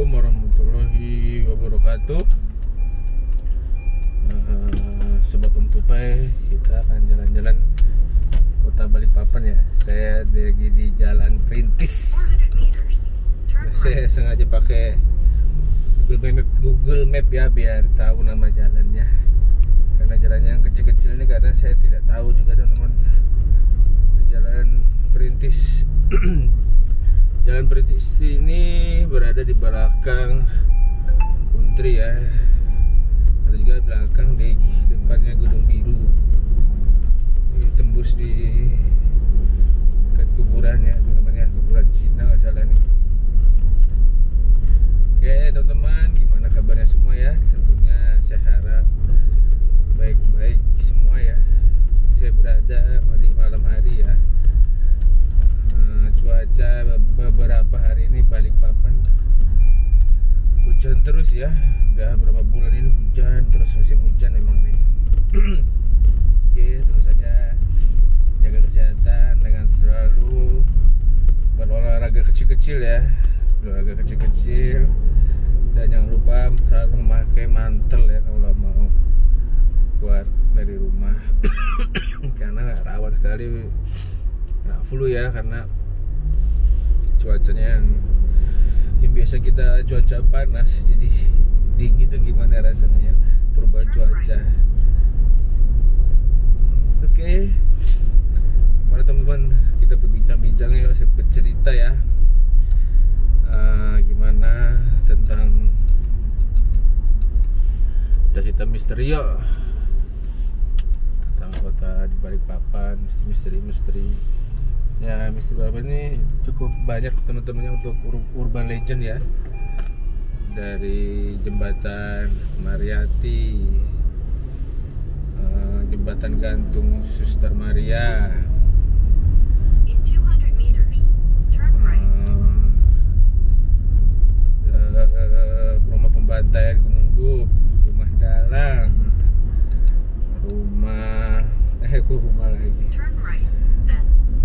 Assalamualaikum warahmatullahi wabarakatuh. Sobat Om Tupai, kita akan jalan-jalan kota Balikpapan ya. Saya lagi di Jalan Perintis. Saya sengaja pakai Google Map ya, biar tahu nama jalannya. Karena jalannya yang kecil-kecil ini kadang saya tidak tahu juga teman-teman. Ini Jalan Perintis. Jalan Perintis ini berada di belakang Untri ya. Ada juga belakang di depannya Gedung Biru. Ini tembus di dekat kuburan ya teman-teman ya, kuburan Cina nggak salah nih. Oke teman-teman, gimana kabarnya semua ya? Tentunya saya harap baik-baik semua ya. Saya berada di malam hari ya. Cuaca beberapa hari ini Balikpapan hujan terus ya. Udah berapa bulan ini hujan terus, musim hujan memang nih. Oke, terus saja jaga kesehatan dengan selalu berolahraga kecil-kecil ya. Olahraga kecil-kecil. Dan jangan lupa selalu memakai mantel ya kalau mau keluar dari rumah. Karena rawan sekali flu ya, karena cuacanya yang biasa kita cuaca panas jadi dingin itu gimana rasanya ya, perubahan cuaca. Oke, gimana teman-teman, kita berbincang-bincang ya, bercerita ya, gimana tentang cerita misteri tentang kota di Balikpapan, misteri ya. Misteri Balikpapan ini cukup banyak teman-temannya untuk urban legend ya, dari jembatan Mariati, jembatan gantung Suster Maria, rumah pembantaian Gunung Dub, rumah dalang, rumah lagi.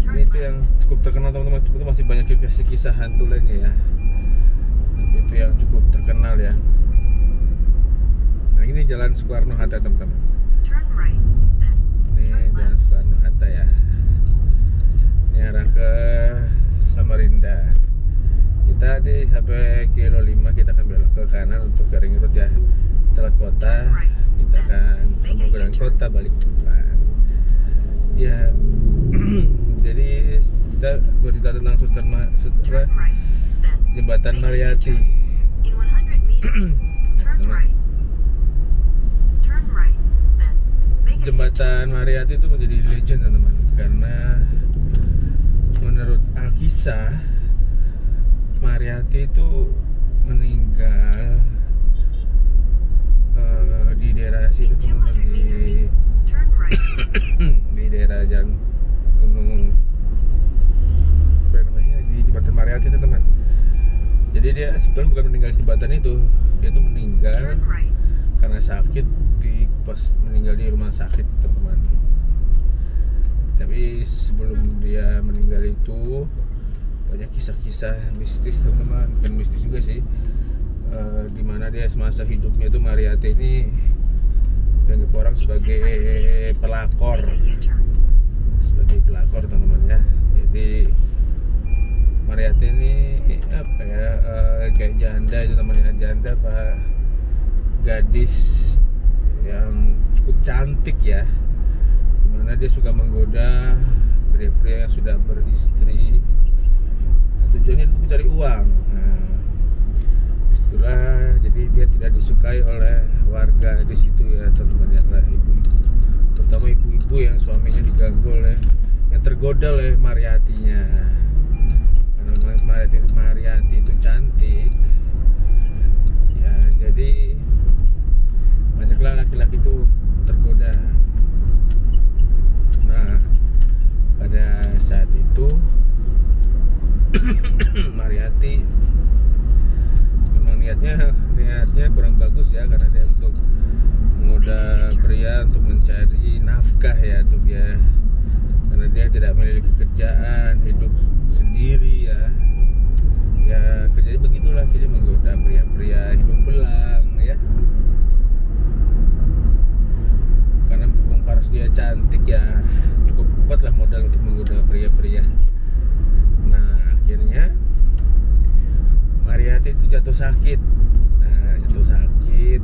Ini itu yang cukup terkenal teman-teman. Itu masih banyak kisah hantu lainnya ya, tapi itu yang cukup terkenal ya. Nah ini Jalan Soekarno-Hatta teman-teman. Ini Jalan Soekarno-Hatta ya. Ini arah ke Samarinda. Kita di sampai kilo 5 kita akan belok ke kanan untuk ke Ring Road ya. Setelah kota kita akan menuju ke kota Balikpapan ya. Jadi kita bercerita tentang jembatan Mariati. Jembatan Mariati itu menjadi legend teman-teman, karena menurut Alkisah Mariati itu meninggal di daerah situ teman-teman, di daerah Jalan Gunung apa namanya, di jembatan Mariati itu teman. Jadi dia sebetulnya bukan meninggal di jembatan itu, dia tuh meninggal karena sakit pas meninggal di rumah sakit teman-teman. Tapi sebelum dia meninggal itu banyak kisah-kisah mistis teman-teman, bukan mistis juga sih, dimana dia semasa hidupnya itu Mariati ini dianggap orang sebagai pelakor teman-teman ya. Jadi Mariati ini apa ya, kayak janda itu teman-teman, janda pak, gadis yang cukup cantik ya, dimana dia suka menggoda pria-pria yang sudah beristri. Tujuannya itu mencari uang. Nah, itulah jadi dia tidak disukai oleh warga di situ ya teman-teman ya, ibu-ibu, terutama ibu-ibu yang suaminya diganggu oleh, yang tergoda oleh Mariatinya. Karena Mariati itu cantik ya, jadi banyaklah laki-laki itu tergoda. Nah pada saat itu Mariati memang niatnya kurang bagus ya, karena dia untuk menggoda pria untuk mencari nafkah ya, untuk dia, karena dia tidak memiliki kerjaan, hidup sendiri ya. Ya kerjanya begitulah, kerja menggoda pria jatuh sakit. Nah, jatuh sakit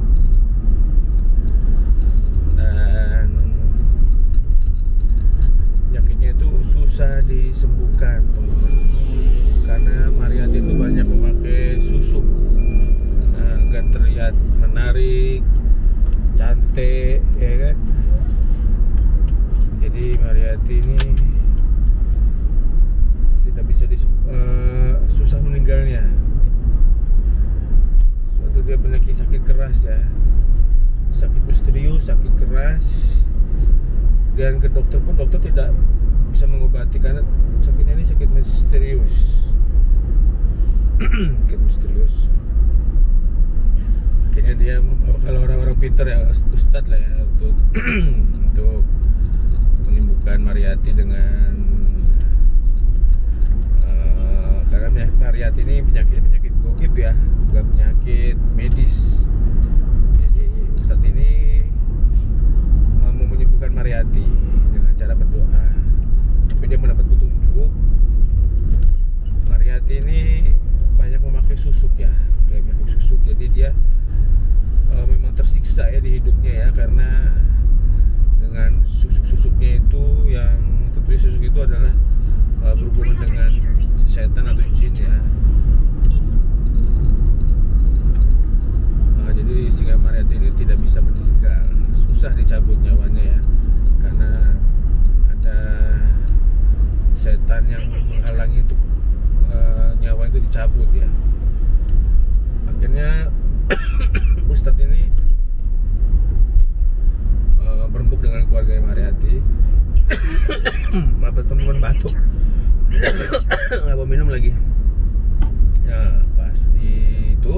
dan penyakitnya itu susah disembuhkan, teman-teman. Karena Mariyati itu banyak memakai susuk agar terlihat menarik, cantik, ya kan? Jadi Mariyati ini tidak bisa susah meninggalnya. Suatu dia penyakit sakit keras ya, sakit misterius, sakit keras, dan ke dokter pun dokter tidak bisa mengobati karena sakitnya ini sakit misterius. Sakit misterius. Akhirnya dia kalau orang-orang pintar ya, ustadz lah ya, untuk untuk menyembuhkan Mariyati dengan karena Mariyati ini penyakit gaib ya, bukan penyakit medis. Jadi ustadz ini mau menyembuhkan Mariyati dengan cara berdoa, tapi dia mendapat petunjuk Mariyati ini banyak memakai susuk ya, kayak memakai susuk. Jadi dia memang tersiksa ya di hidupnya ya, karena dengan susuk-susuknya itu, yang tentunya susuk itu adalah berhubungan dengan setan atau jin ya. Jadi sehingga Mariyati ini tidak bisa meninggal, susah dicabut nyawanya ya, karena ada setan yang menghalangi untuk nyawa itu dicabut ya. Akhirnya Ustadz ini berembuk dengan keluarga Mariyati. Maaf teman-teman, batuk. Nggak mau minum lagi. Ya pas itu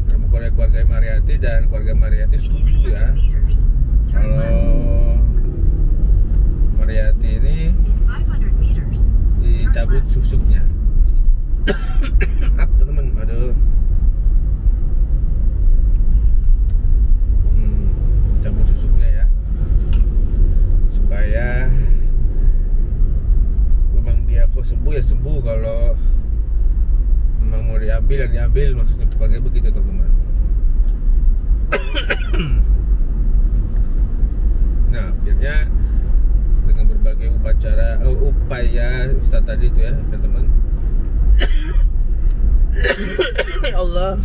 berembuk oleh keluarga Mariyati, dan keluarga Mariyati setuju ya kalau Mariyati ini dicabut susuknya. Teman-teman, aduh. Cabut susuknya ya, supaya memang dia kok sembuh ya sembuh, kalau memang mau diambil ya diambil, maksudnya keluarga begitu teman-teman. Nah akhirnya dengan berbagai upaya Ustadz tadi itu ya teman-teman. Ya Allah.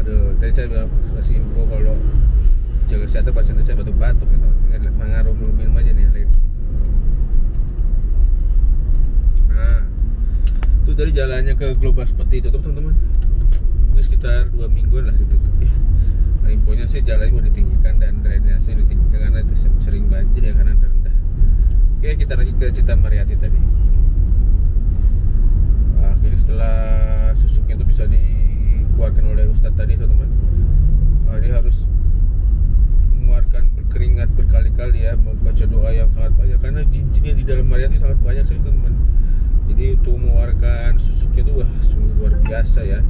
Aduh, tadi saya bilang kasih info kalau jaga kesehatan pasien saya batuk-batuk ya teman. Mengaruh minum aja nih lagi. Nah, itu dari jalannya ke Global Spot ditutup teman-teman. Mungkin sekitar 2 mingguan lah ditutup ya. Nah, infonya sih jalannya mau ditinggikan dan drainase ditinggikan karena itu sering banjir ya, karena rendah. Oke, kita lagi ke cerita Mariyati tadi. Akhirnya setelah susuknya itu bisa dikeluarkan oleh Ustadz tadi teman-teman, dia harus mengeluarkan berkeringat berkali-kali ya, membaca doa yang sangat banyak karena jin-jinnya di dalam Mariyati sangat banyak sekali teman-teman. Jadi untuk mengeluarkan susuknya itu wah sungguh luar biasa ya.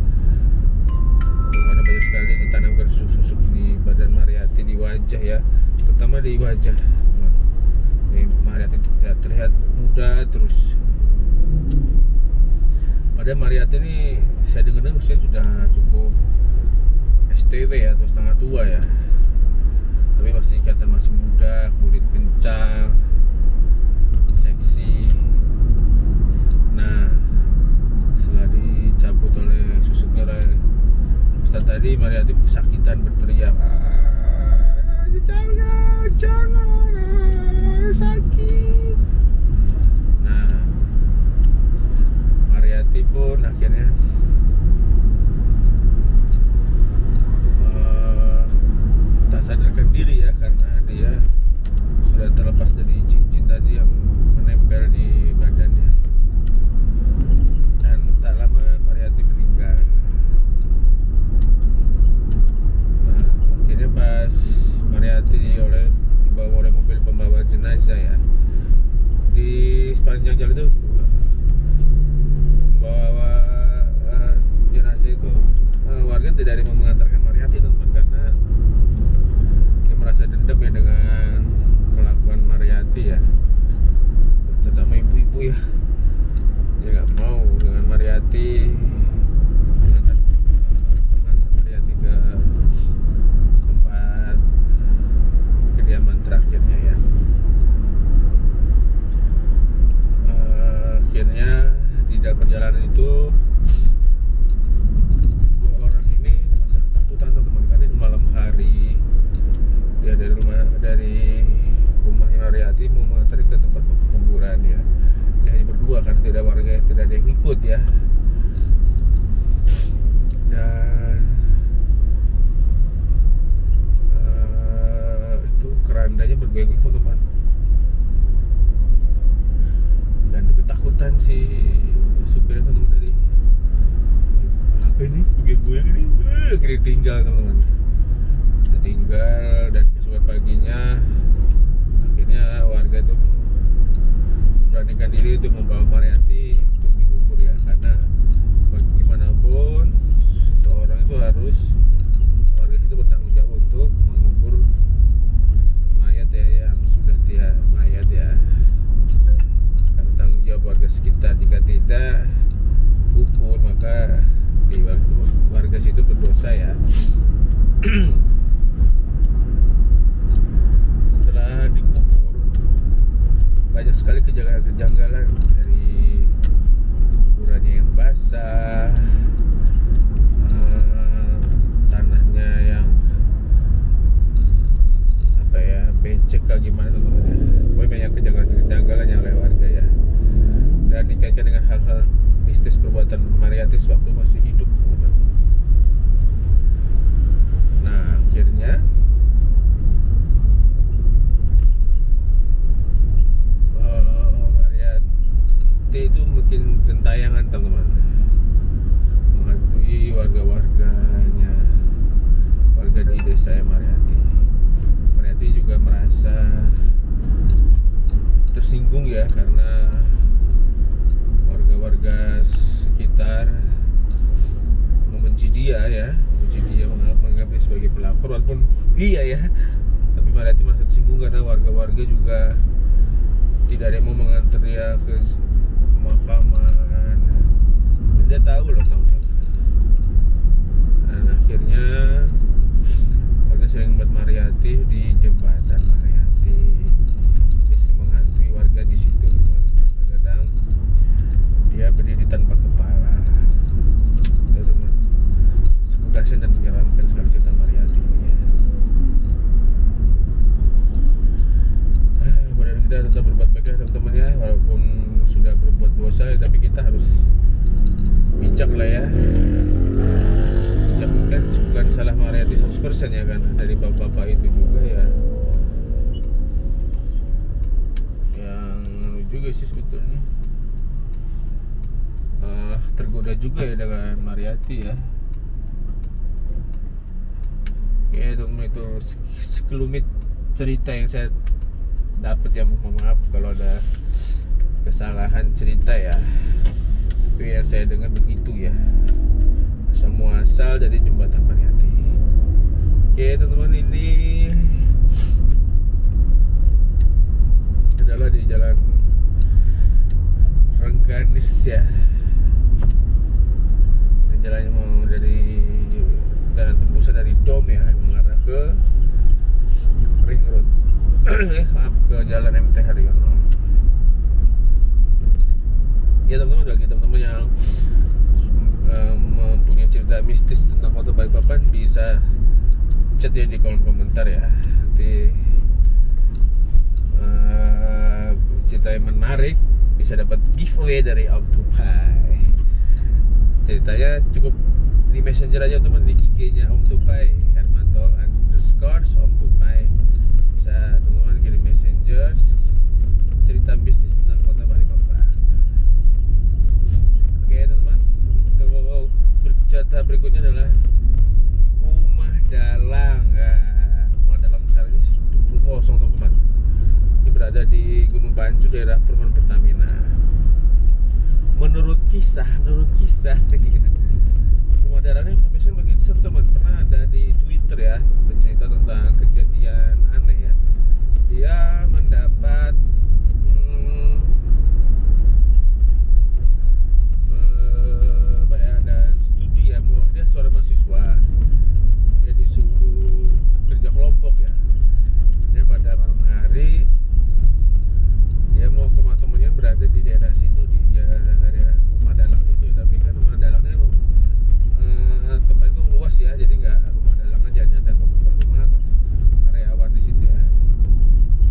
Dimana banyak sekali ditanamkan susuk-susuk di badan Mariyati, di wajah ya, terutama di wajah teman. Mariyati tidak terlihat muda terus. Padahal Mariyati ini saya dengar usia sudah cukup STW ya, atau setengah tua ya, tapi masih kelihatan masih muda, kulit kencang, seksi. Nah setelah dicabut oleh susuknya oleh Ustadz tadi, Mariyati kesakitan berteriak, jangan sakit. Nah Mariyati pun akhirnya tak sadarkan diri ya, karena dia sudah terlepas dari jin-jin tadi yang menempel di badannya, dan tak lama Mariyati meninggal. Nah akhirnya pas Mariyati dibawa oleh mobil pembawa jenazah ya, di sepanjang jalan itu bawa jenazah itu warga tidak ada yang mau mengantarkan Mariyati teman, karena dia merasa dendam ya dengan kelakuan Mariyati ya. kelihatan si supirnya teman-teman tadi. Apa ini? Goyang-goyang ini? Kira tinggal teman-teman. Tinggal, dan keesokan paginya akhirnya warga itu memberanikan diri untuk membawa Mariyati untuk dikubur ya, karena bagaimanapun seseorang itu harus, warga itu bertanggung jawab untuk mengubur mayat ya, yang sudah tidak mayat ya, karena tanggung jawab warga sekitar. Jika tidak kubur maka di warga situ berdosa ya. Setelah dikubur banyak sekali kejanggalan dari kuburannya yang basah, tanahnya yang apa ya, becek kayak gimana teman-teman. Pokoknya banyak kejanggalan yang oleh warga ya, dan dikaitkan dengan hal-hal mistis perbuatan Mariyati sewaktu masih hidup teman-teman. Nah akhirnya Mariyati itu makin gentayangan teman-teman, menghantui warga-warganya, warga di desa Mariyati. Mariyati juga merasa tersinggung ya, karena warga-warga sekitar membenci dia ya, menganggap dia sebagai pelapor, walaupun iya ya, tapi Mariyati merasa tersinggung karena warga-warga juga tidak ada yang mau mengantar dia ke pemakaman, dan dia tahu loh teman-teman. Dan akhirnya warga sering membuat Mariyati di jembatan Mariyati. Dia sering menghantui warga di situ teman-teman. Kadang dia berdiri tanpa kepala, teman-teman. Sungguh kasihan dan menyeramkan sekali cerita Mariyati ini ya. Mudah-mudahan kita tetap berbuat baik ya teman-teman ya, walaupun sudah berbuat dosa ya, tapi kita harus bijak lah ya. Bijak kan bukan salah Mariyati 100% ya kan, dari bapak-bapak itu juga ya, yang juga sih sebetulnya tergoda juga ya dengan Mariyati ya. Oke teman-teman, itu sekelumit cerita yang saya dapat ya. Mohon maaf kalau ada kesalahan cerita ya, tapi yang saya dengar begitu ya, asal muasal dari jembatan Mariyati. Oke teman-teman, ini adalah di jalan Rengganis ya, dan jalannya mau dari jalan tembusan dari Dom ya, yang mengarah ke Ring Road. Maaf, ke jalan MT Haryono. Ya teman-teman, bagi teman-teman yang mempunyai cerita mistis tentang Kota Balikpapan, bisa chat ya di kolom komentar ya. Nanti cerita yang menarik bisa dapat giveaway dari Om Tupai. Ceritanya cukup di messenger aja teman, di IG-nya Om Tupai, Hermanto_Om Tupai. Bisa teman-teman kirim messenger cerita mistis tentang Kota Balikpapan. Oke teman-teman, untuk cerita berikutnya adalah rumah dalang. Rumah dalang sekarang ini tutup kosong teman-teman. Ini berada di Gunung Pancu, daerah Perumahan Pertamina. Menurut kisah rumah dalang ini sampai sekarang makin seru teman. Pernah ada di Twitter ya, bercerita tentang kejadian aneh ya. Dia mendapat ada studi ya, dia seorang mahasiswa, dia disuruh kerja kelompok ya, dan pada malam hari dia mau ke rumah temannya berada di daerah situ, di daerah rumah dalang itu, tapi kan rumah dalangnya tempat itu luas ya, jadi nggak rumah dalang aja, ada beberapa rumah karyawan di situ ya.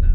Nah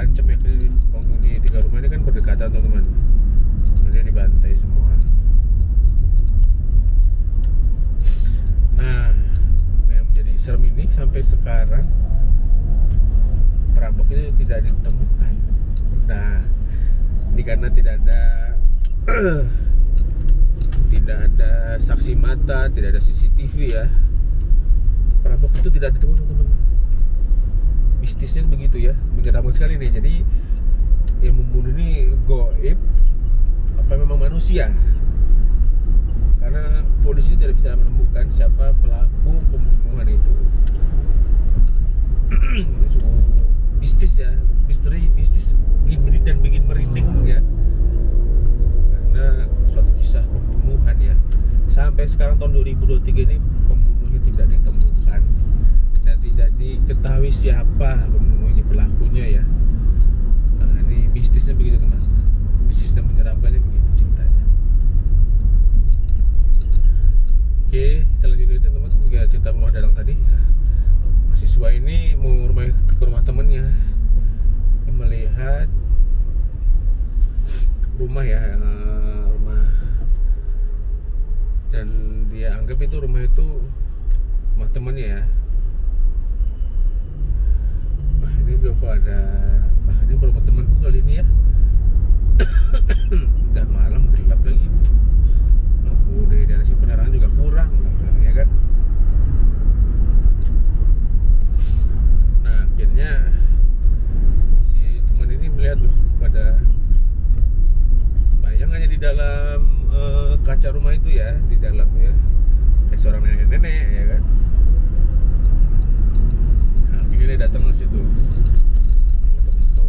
terancam ya. Penghuni 3 rumah ini kan berdekatan teman-teman, dia dibantai semua. Nah, yang menjadi serem ini sampai sekarang perampok itu tidak ditemukan. Nah, ini karena tidak ada saksi mata, tidak ada CCTV ya. Perampok itu tidak ditemukan teman-teman. Mistisnya begitu ya, menyeramkan sekali nih. Jadi yang membunuh ini goib apa memang manusia? Karena polisi tidak bisa menemukan siapa pelaku pembunuhan itu. Ini sungguh mistis ya, mistis bikin merinding ya. Karena suatu kisah pembunuhan ya. Sampai sekarang tahun 2023 ini pembunuhnya tidak ditemukan dan tidak diketahui siapa pembunuhnya, pelakunya ya. Nah, ini mistisnya begitu teman. Mistis dan menyeramkannya begitu ceritanya. Oke, kita lanjut teman-teman. Ya, cerita rumah dalang tadi. Mahasiswa ini mau ke rumah temennya, melihat rumah ya, rumah, dan dia anggap itu rumah temannya ya. Wah, ini udah ada, ini rumah temanku kali ini ya. Udah malam, gelap lagi. Lampu dari si penerangan juga kurang, ya kan? Nah, akhirnya si teman ini melihat loh, pada bayangannya di dalam kaca rumah itu ya, di dalamnya kayak seorang nenek-nenek ya kan. Nah, akhirnya dia datang ke situ, foto-foto.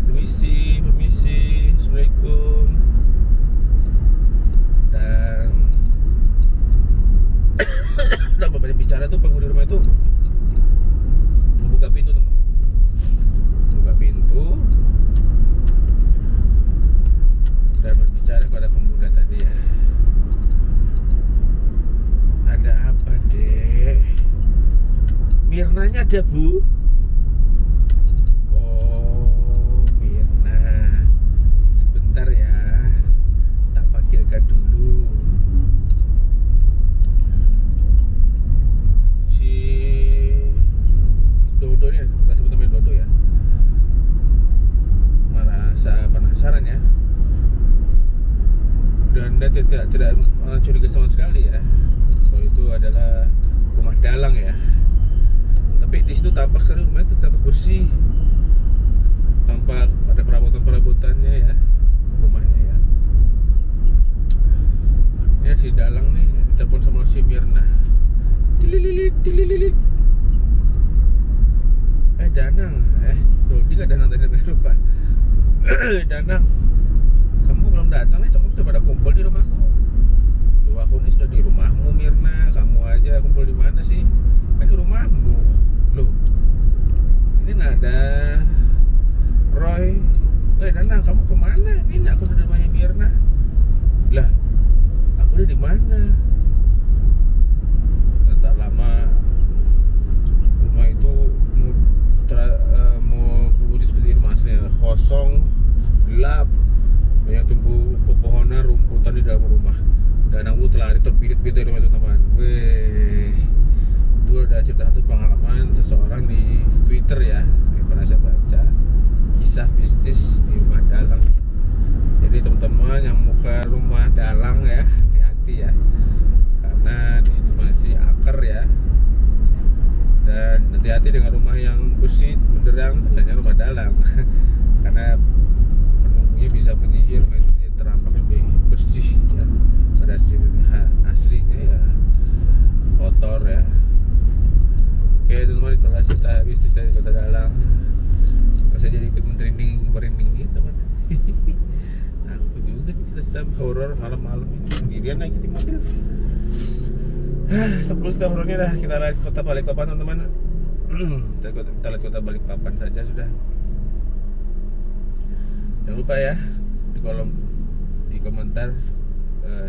Permisi, assalamualaikum. Dan tanpa banyak bicara tuh penghuni rumah itu membuka pintu teman-teman. Buka pintu dan berbicara pada pemuda tadi ya. Ada apa dek? Mirnanya ada bu? Oh Mirna, sebentar ya, tak panggilkan dulu. Si Dodo ini, kita sebut namanya Dodo ya, merasa penasaran ya, dan dia tidak curiga sama sekali ya bahwa itu adalah rumah dalang ya. Tapi di situ tampak sekali rumah itu tampak bersih, tampak ada perabotan-perabotannya ya, rumahnya ya. Akhirnya si dalang nih ditelepon sama si Mirna. Dililit. Danang, Dodi nggak Danang tadi namanya lupa. Danang, kamu belum datang nih, teman-teman sudah pada kumpul di rumahku. Loh, aku ini sudah di rumahmu Mirna, kamu aja kumpul di mana sih? Kan di rumahmu. Loh, ini nada Roy. Danang, kamu kemana? Ini aku udah di rumahnya Mirna. Lah, aku udah di mana? Tak lama rumah itu mau berwujud seperti rumah aslinya, kosong, gelap, banyak tumbuh pepohonan, rumputan di dalam rumah. Danang pun lari terbirit-birit dari rumah itu teman. Itu ada cerita satu pengalaman seseorang di Twitter ya, yang pernah saya baca, kisah mistis di rumah dalang. Jadi teman-teman yang mau ke rumah dalang ya, hati-hati ya, karena di situ masih akar ya. Dan hati-hati dengan rumah yang bersih, menderang, hanya rumah dalang. Karena penunggunya bisa menyihir rumah itu jadi terampak lebih bersih ya. Pada aslinya ya kotor ya. Oke teman-teman, itulah cerita mistis dari kota dalang. Saya jadi ikut merinding gitu teman. Aku juga sih cerita horor malam-malam ini sendirian lagi di mobil. Sebelum cerita horornya dah, kita lihat kota Balikpapan teman-teman. Kita lihat kota Balikpapan saja sudah. Jangan lupa ya di komentar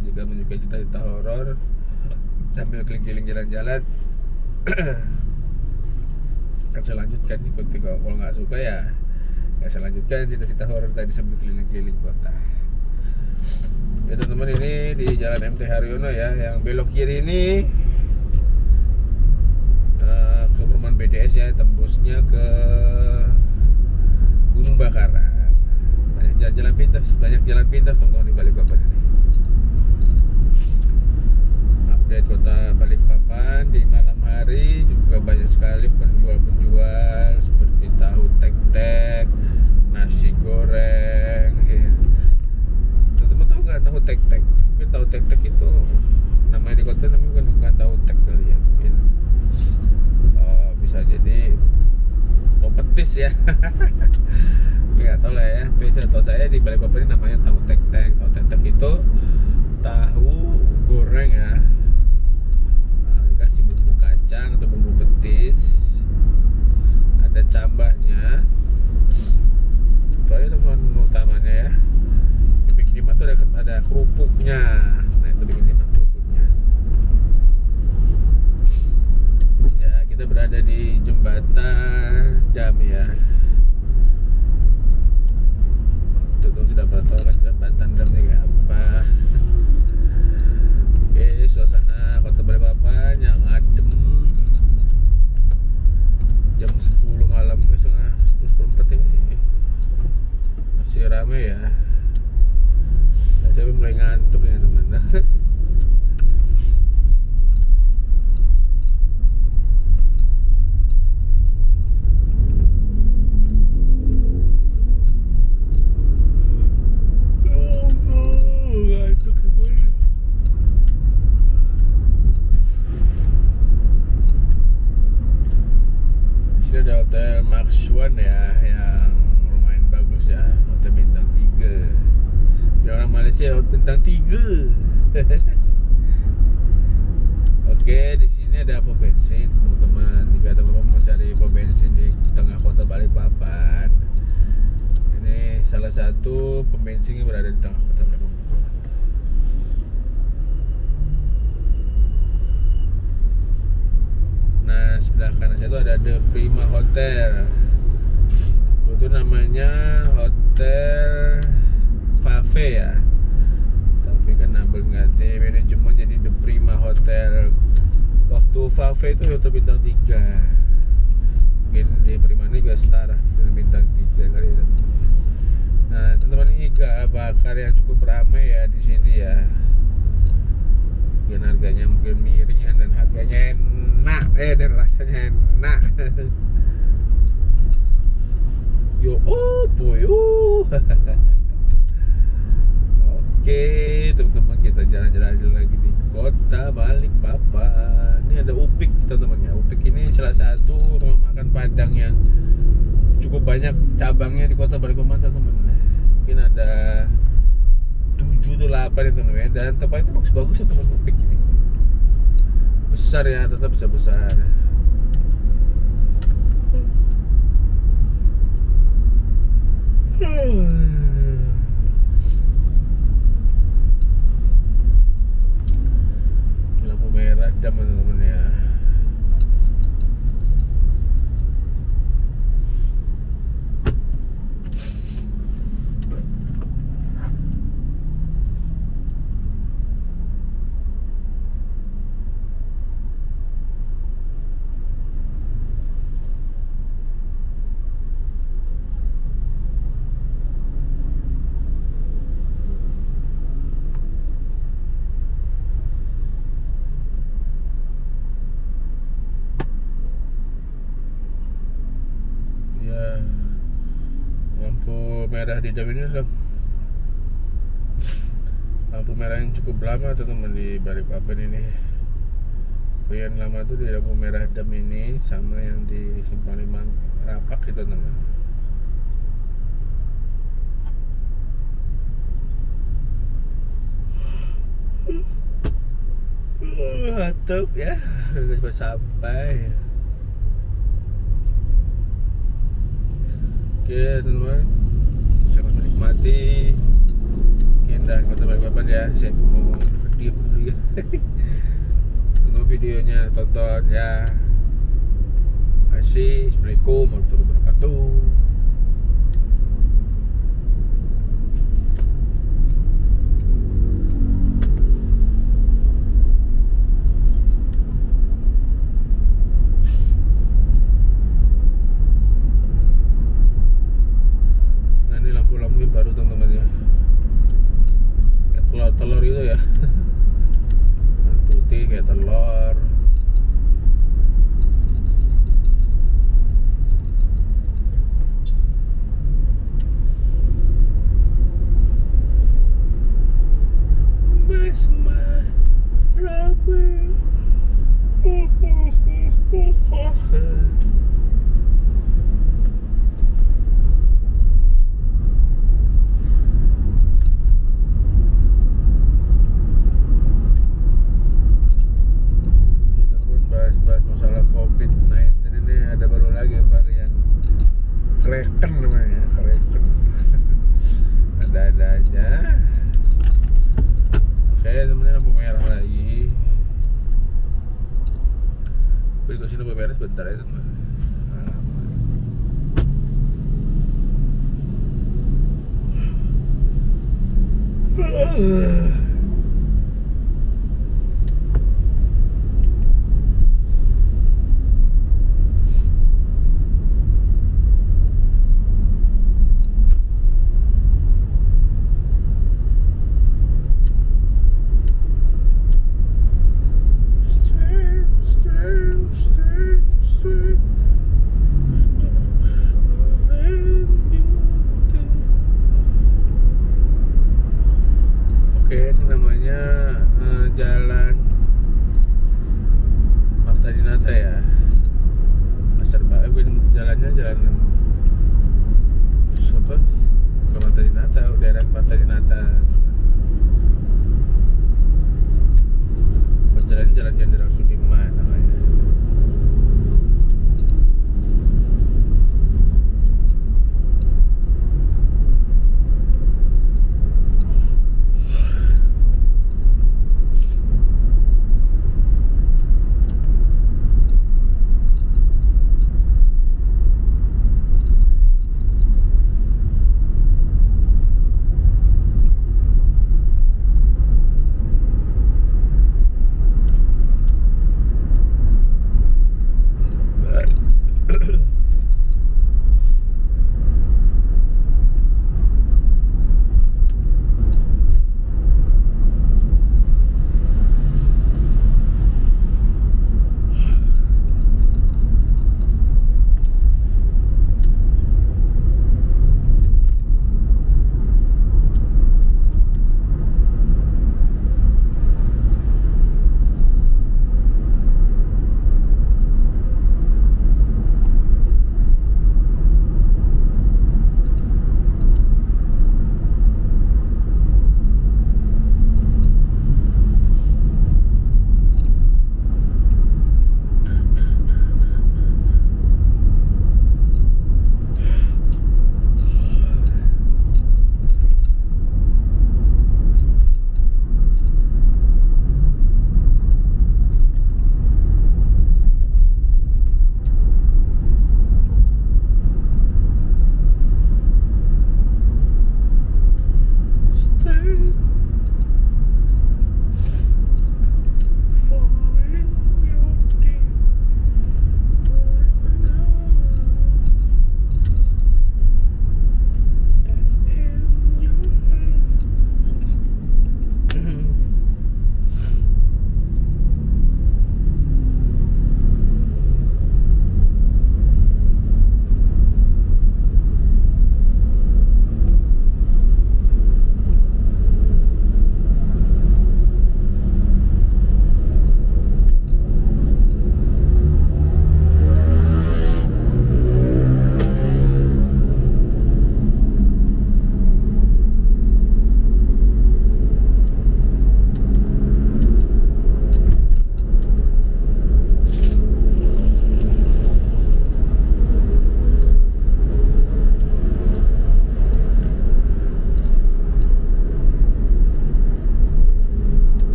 jika menyukai cerita horor sambil keliling-keliling jalan-jalan. akan saya lanjutkan di kota. Kalau nggak suka ya saya lanjutkan cerita-cerita horor tadi sambil keliling-keliling kota. Ya teman-teman, ini di Jalan MT Haryono ya, yang belok kiri ini ke perumahan BDS ya, tembusnya ke Gunung Bakaran. Banyak jalan pintas teman-teman di Balikpapan ini. Update kota Balikpapan di malam hari juga banyak sekali penjual-penjual seperti tahu tek-tek, nasi goreng ya. Teman-teman tahu nggak tahu tek-tek? Mungkin tahu tek-tek itu namanya di kota namanya bukan tahu tek kali ya, mungkin bisa jadi tahu petis ya. Nggak tahu lah ya, tahu saya di Balikpapan ini namanya tahu tek-tek. Tahu tek-tek itu tahu goreng ya, dikasih bumbu kacang atau bumbu petis, ada cambahnya. Itu aja teman-teman utamanya ya. Bikin nikmat tuh ada kerupuknya. Nah itu bikin nikmat kerupuknya. Ya kita berada di jembatan Dam ya. Tuh sudah pada tahu kan jembatan Dam ini kayak apa. Oke, suasana kota Balikpapan yang adem. Jam 10 malam, setengah 10:04 ini masih ramai ya. Saya mulai ngantuk ya teman-teman. Ada Hotel Maxwan ya, yang lumayan bagus ya, hotel bintang 3. Di orang Malaysia hotel bintang 3. Oke, di sini ada pom bensin teman-teman. Jika teman-teman mau cari pom bensin di tengah kota Balikpapan, ini salah satu pom bensin yang berada di tengah kota Balikpapan. Nah, sebelah kanan saya itu ada The Prima Hotel. Itu namanya Hotel Fave ya. Tapi karena berganti manajemen jadi The Prima Hotel. Waktu Fave itu hotel bintang 3. Mungkin di Prima ini juga setara dengan bintang 3 kali ya. Nah, teman-teman, ini iga bakar yang cukup ramai ya di sini ya. Mungkin harganya mungkin miring ya, dan harganya enak dan rasanya enak. Yo boy. Oke teman-teman, kita jalan-jalan lagi di kota Balikpapan. Ini ada Upik teman-teman ya. Upik ini salah satu rumah makan Padang yang cukup banyak cabangnya di kota Balikpapan teman-teman. Mungkin ada 7 atau 8 ya teman-teman, dan tempatnya bagus-bagus ya teman-teman. Upik ini besar ya, tetap besar-besar. Lampu merah Dam teman-teman ya. Merah di Dam ini lampu merah yang cukup lama teman-teman di Balikpapan ini. Yang lama tuh di lampu merah Dam ini sama yang di Simpang 5 Rapak gitu teman-teman. Ngantuk ya, udah sampai. Oke teman-teman, selamat menikmati keindahan kota Balikpapan ya. Saya mau diam dulu ya. Tunggu videonya, tonton ya. kasih. Assalamualaikum warahmatullahi wabarakatuh. Nah ini lampu-lampunya baru teman-teman ya, kayak telur-telur gitu ya. Putih kayak telur. Kraken namanya, Kraken. Ada-ada aja. Oke, temennya lampu merah lagi. Berikut sini lampu merah sebentar ya teman. Oke,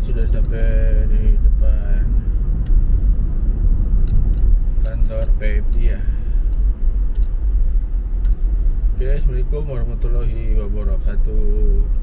sudah sampai di depan kantor PMI ya. Oke, assalamualaikum warahmatullahi wabarakatuh.